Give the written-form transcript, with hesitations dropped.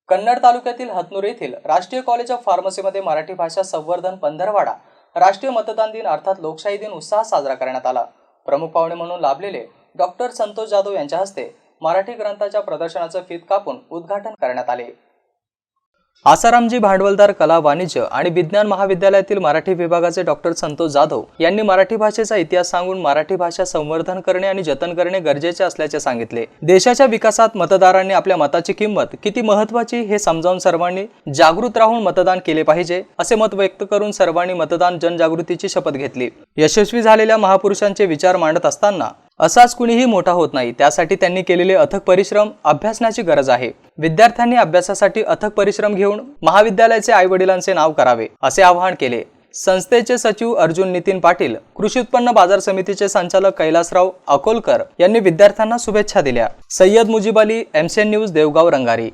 कन्नड तालुक्यातील हतनूर येथील राष्ट्रीय कॉलेज ऑफ फार्मसीमध्ये मराठी भाषा संवर्धन पंधरवडा राष्ट्रीय मतदान दिन अर्थात लोकशाही दिन उत्साहात साजरा करण्यात आला। प्रमुख पाहुणे म्हणून लाभलेले डॉक्टर संतोष जाधव यांच्या हस्ते मराठी ग्रंथाच्या प्रदर्शनाचे फीत कापून उद्घाटन करण्यात आले। आसारामजी भांडवलदार कला वाणिज्य आणि विज्ञान महाविद्यालयातील मराठी विभागाचे डॉक्टर संतोष जाधव यांनी मराठी भाषेचा इतिहास सांगून मराठी भाषा संवर्धन करणे आणि जतन करणे गरजेचे असल्याचे सांगितले। देशाच्या विकासात मतदारांनी आपल्या मताची किंमत किती महत्त्वाची हे समजावून सर्वांनी जागृत राहून मतदान केले पाहिजे असे मत व्यक्त करून सर्वांनी मतदान जनजागृतीची शपथ घेतली। यशस्वी झालेल्या महापुरुषांचे विचार मांडत असताना असाच कुणीही मोठा होत नाही, त्यासाठी त्यांनी केलेले अथक परिश्रम अभ्यासण्याची गरज आहे। विद्यार्थ्यांनी अभ्यासासाठी अथक परिश्रम घेऊन महाविद्यालयाचे आई-वडिलांचे नाव करावे असे आवाहन केले। संस्थेचे सचिव अर्जुन नितीन पाटील, कृषी उत्पन्न बाजार समितीचे संचालक कैलासराव अकोलकर यांनी विद्यार्थ्यांना शुभेच्छा दिल्या। Syed Mujeeb Ali, MCN news, Devgaon Rangari.